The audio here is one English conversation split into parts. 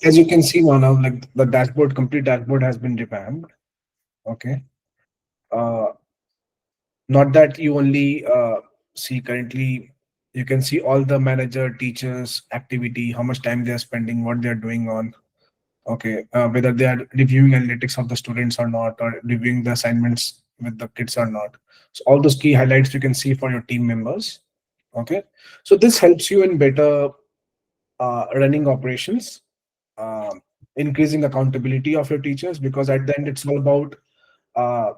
as you can see, Manav, like the dashboard, complete dashboard has been revamped. Okay. Uh, Not that you only see currently, you can see all the manager, teachers, activity, how much time they are spending, what they are doing on. Okay. Whether they are reviewing analytics of the students or not, or reviewing the assignments with the kids or not. So all those key highlights you can see for your team members. Okay. So this helps you in better running operations, um, increasing accountability of your teachers, because at the end it's all about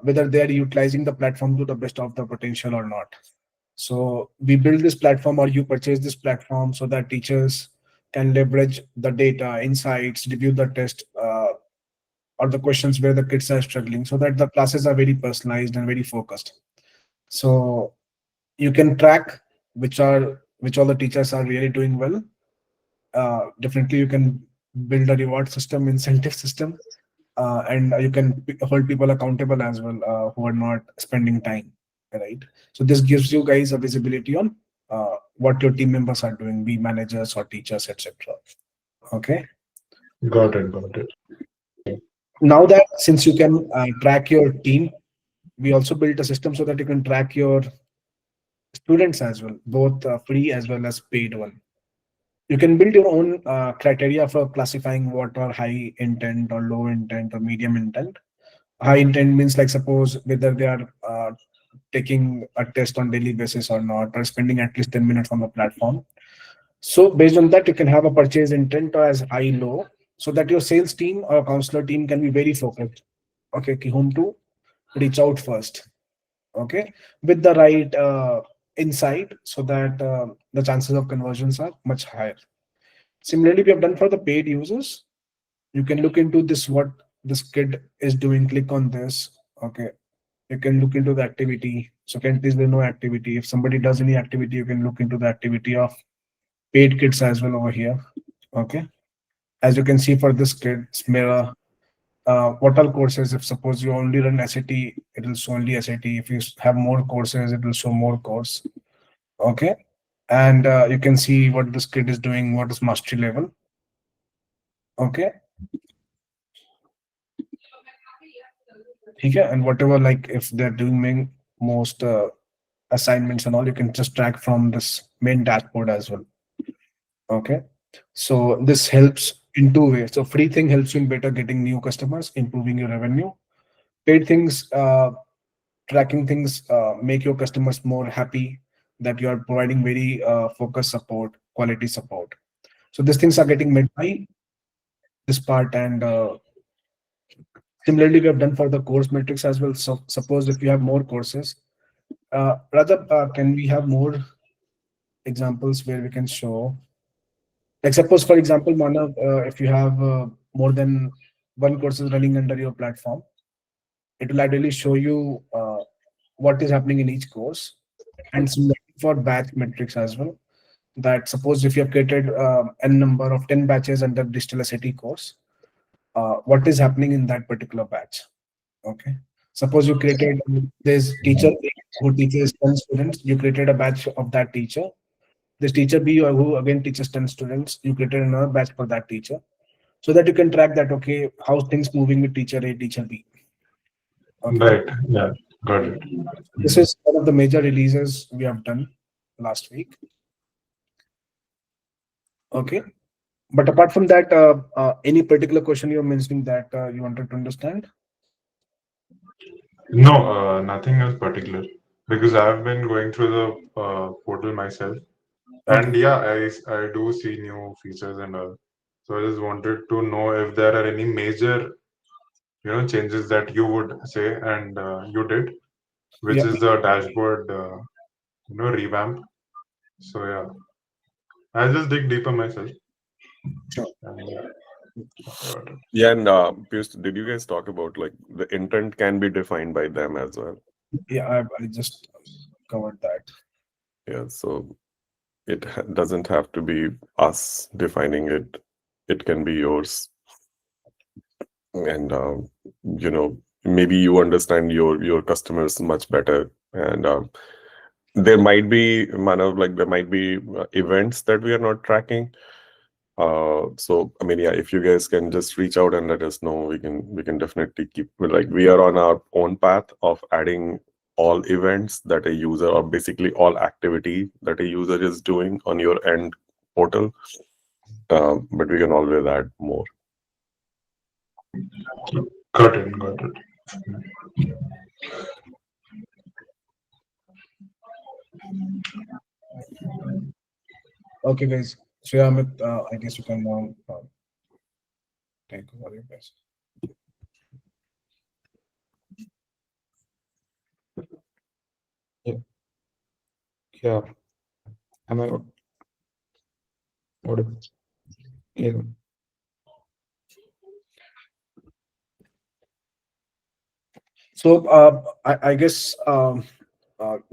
whether they are utilizing the platform to the best of the potential or not. So we build this platform, or you purchase this platform, so that teachers can leverage the data, insights, review the test, or the questions where the kids are struggling, so that the classes are very personalized and very focused. So you can track which all the teachers are really doing well. Definitely, you can build a reward system, incentive system, and you can hold people accountable as well, who are not spending time, right? So this gives you guys a visibility on what your team members are doing, be managers or teachers, etc. Okay. Got it. Got it. Now that since you can track your team, we also built a system so that you can track your students as well, both free as well as paid one. You can build your own criteria for classifying what are high intent or low intent or medium intent. High intent means, like, suppose whether they are taking a test on daily basis or not, or spending at least 10 minutes on the platform. So based on that, you can have a purchase intent as high low, so that your sales team or counselor team can be very focused. Okay, whom to reach out first. Okay, with the right insight, so that the chances of conversions are much higher. Similarly, we have done for the paid users. You can look into this, what this kid is doing, click on this. Okay, you can look into the activity. So currently there's no activity. If somebody does any activity, you can look into the activity of paid kids as well over here. Okay, as you can see for this kid, Smira, what are courses? If suppose you only run SAT, it will show only SAT. If you have more courses, it will show more course. Okay, and you can see what this kid is doing, what is mastery level. Okay, okay, and whatever, like if they're doing most assignments and all, you can just track from this main dashboard as well. Okay, so this helps in two ways. So free thing helps you in better getting new customers, improving your revenue. Paid things, tracking things, make your customers more happy that you are providing very focused support, quality support. So these things are getting made by this part. And similarly, we have done for the course metrics as well. So suppose if you have more courses, rather, can we have more examples where we can show, like suppose for example, Manav, if you have more than one course is running under your platform, it will ideally show you what is happening in each course. And similarly for batch metrics as well, that suppose if you have created n number of 10 batches under digital SAT course, what is happening in that particular batch. Okay, suppose you created, there's teacher A who teaches 10 students, you created a batch of that teacher. This teacher B, or who again teaches 10 students, you created another batch for that teacher, so that you can track that, okay, how things moving with teacher A, teacher B. Okay, Right. Yeah. Got it. this is one of the major releases we have done last week. Okay, but apart from that, any particular question you're mentioning that you wanted to understand? No, nothing else particular because I've been going through the portal myself, and Okay. yeah, I do see new features and all. So I just wanted to know if there are any major changes that you would say and you did, which Yeah, is the dashboard revamp. So yeah, I'll just dig deeper myself. sure. And, yeah, got it. Yeah, and Piyush, did you guys talk about like the intent can be defined by them as well? Yeah, I just covered that. Yeah, so it doesn't have to be us defining it. It can be yours, and maybe you understand your customers much better, and there might be, Manav, like there might be events that we are not tracking. So I mean, yeah, if you guys can just reach out and let us know, we can definitely keep, like, we are on our own path of adding all events that a user, or basically all activity that a user is doing on your end portal. But we can always add more. Got it. Got it. Okay, guys. So yeah, Amit, I guess you can now take over your guys. Yeah, yeah. Am I audible? Yeah. So I guess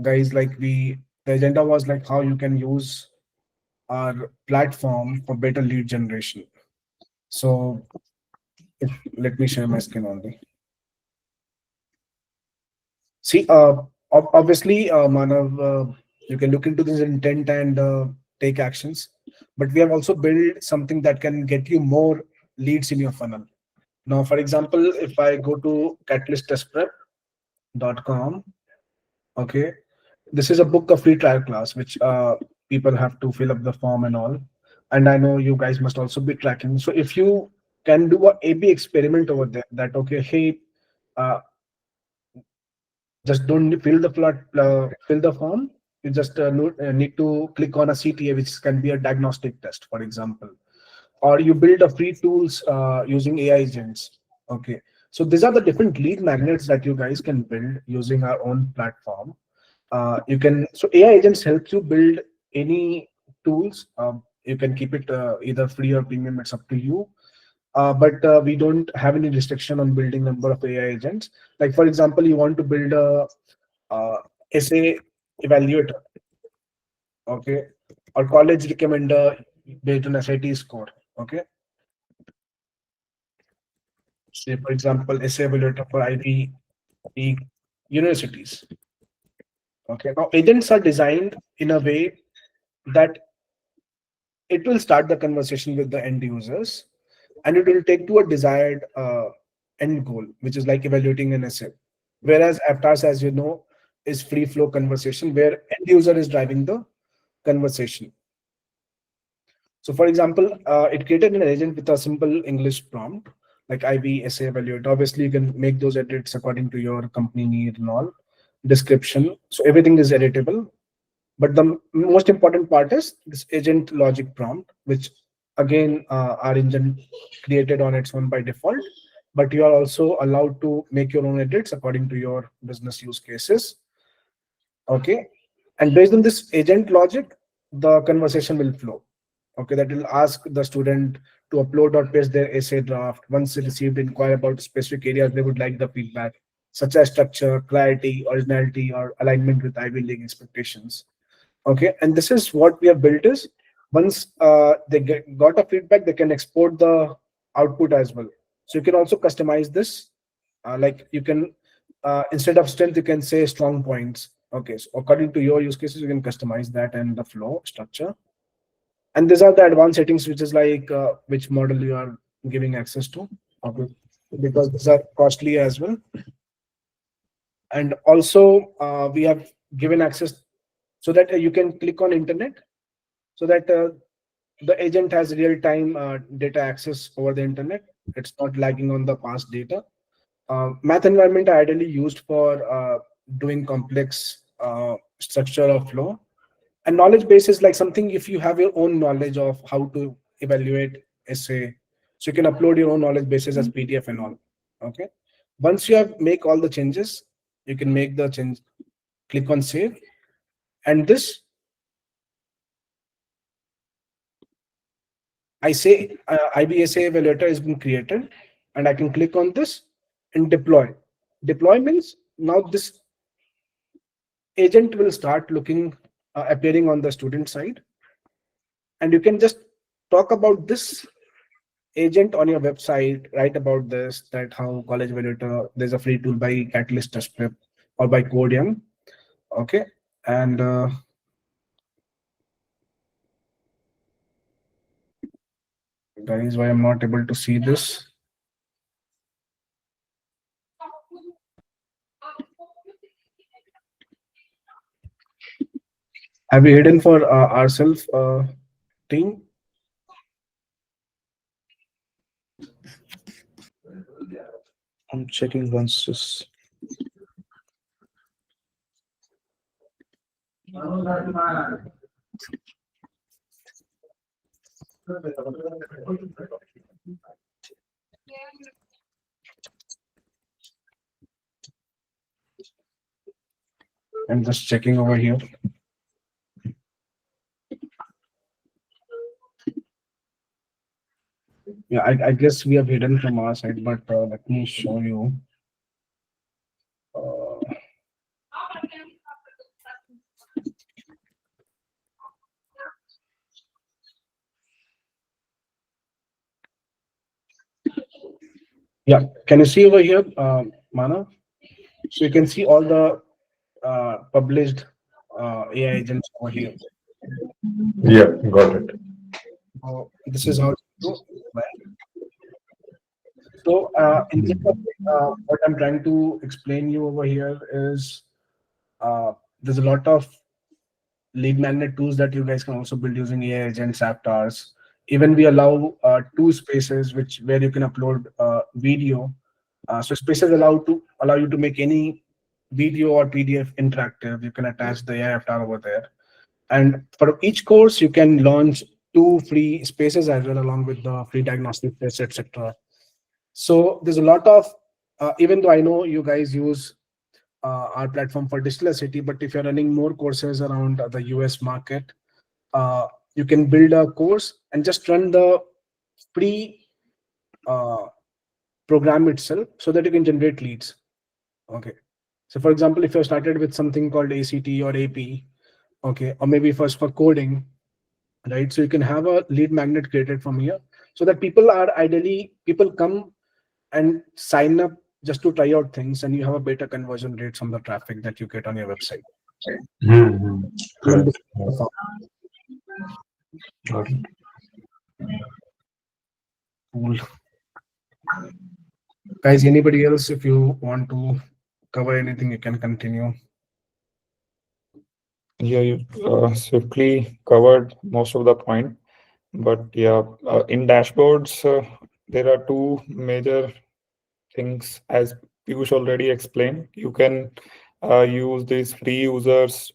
guys, like the agenda was like how you can use our platform for better lead generation. So let me share my screen only. See, obviously, Manav, you can look into this intent and take actions, but we have also built something that can get you more leads in your funnel. Now, for example, if I go to catalysttestprep.com, okay, this is a book, a free trial class, which people have to fill up the form and all. And I know you guys must also be tracking. So if you can do a A/B experiment over there, that okay, hey, uh, just don't fill the fill the form. You just need to click on a CTA, which can be a diagnostic test, for example, or you build a free tools using AI agents. Okay, so these are the different lead magnets that you guys can build using our own platform. You can, so AI agents help you build any tools. You can keep it either free or premium. It's up to you. But we don't have any restriction on building number of AI agents. Like for example, you want to build a uh, essay evaluator, okay, or college recommender based on SAT score, okay. Say for example, essay evaluator for Ivy League universities. Okay, now agents are designed in a way that it will start the conversation with the end users, and it will take to a desired end goal, which is like evaluating an essay. Whereas avatars, as you know, is free flow conversation where end user is driving the conversation. So for example, it created an agent with a simple English prompt like IB essay evaluate. Obviously, you can make those edits according to your company need and all description. So everything is editable. But the most important part is this agent logic prompt, which again our engine created on its own by default. But you are also allowed to make your own edits according to your business use cases. Okay, and based on this agent logic, the conversation will flow. Okay, that will ask the student to upload or paste their essay draft. Once received, inquire about specific areas they would like the feedback, such as structure, clarity, originality, or alignment with Ivy League expectations. Okay, and this is what we have built is once they got a feedback, they can export the output as well. So you can also customize this. Like you can instead of strength, you can say strong points. Okay, so according to your use cases, you can customize that and the flow structure. And these are the advanced settings, which is like which model you are giving access to. Okay, because these are costly as well. And also we have given access so that you can click on internet, so that the agent has real-time data access over the internet. It's not lagging on the past data. Math environment are ideally used for doing complex structure of flow. And knowledge base is like something if you have your own knowledge of how to evaluate essay, so you can upload your own knowledge bases as PDF and all. Okay. Once you have make all the changes, you can make the change, click on save, and this I say IBSA evaluator has been created, and I can click on this and deploy. Deploy means now this agent will start looking, appearing on the student side, and you can just talk about this agent on your website, write about this, that how college evaluator, there's a free tool by Catalyst Test Prep or by Codium. Okay, and That is why I'm not able to see this. Have we hidden for ourselves team? I'm checking once. Just I'm just checking over here. Yeah, I guess we have hidden from our side, but let me show you. Uh, yeah, can you see over here, Manav? So you can see all the published AI agents over here. Yeah, got it. This is how it's do, right? So in this topic, what I'm trying to explain you over here is there's a lot of lead magnet tools that you guys can also build using AI agents, avatars. Even we allow two spaces which where you can upload video. So spaces allow you to make any video or PDF interactive. You can attach the AI avatar over there. And for each course, you can launch two free spaces as well, along with the free diagnostic tests, etc. So there's a lot of, even though I know you guys use our platform for digital city, but if you're running more courses around the US market, you can build a course and just run the free uh, program itself so that you can generate leads. Okay. So for example, if you started with something called ACT or AP, okay, or maybe first for coding, right? So you can have a lead magnet created from here so that people come and sign up just to try out things, and you have a better conversion rates from the traffic that you get on your website. Hmm. Even Correct. before- Got it. Cool. Guys, anybody else, if you want to cover anything, you can continue. Yeah, you swiftly covered most of the point, but yeah, in dashboards, there are two major things as Piyush already explained. You can use these free users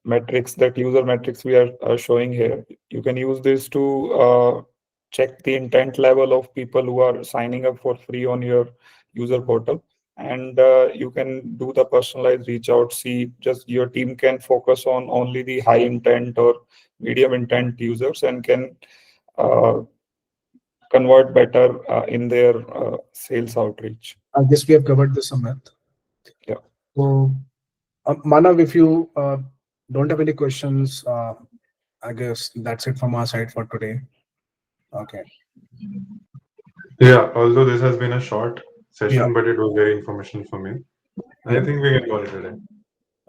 metrics, that user metrics we are showing here. You can use this to check the intent level of people who are signing up for free on your user portal. And you can do the personalized reach out. See, just your team can focus on only the high intent or medium intent users and can uh, convert better in their sales outreach. I guess we have covered this, Amit. Yeah. So, Manav, if you don't have any questions, I guess that's it from our side for today. Okay. Yeah, although this has been a short Yeah. session, but it was very informational for me. I Yeah. think we can call it a day.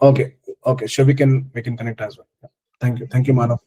Okay. Okay. Sure. We can connect as well. Yeah. Thank you. Thank you, Manav.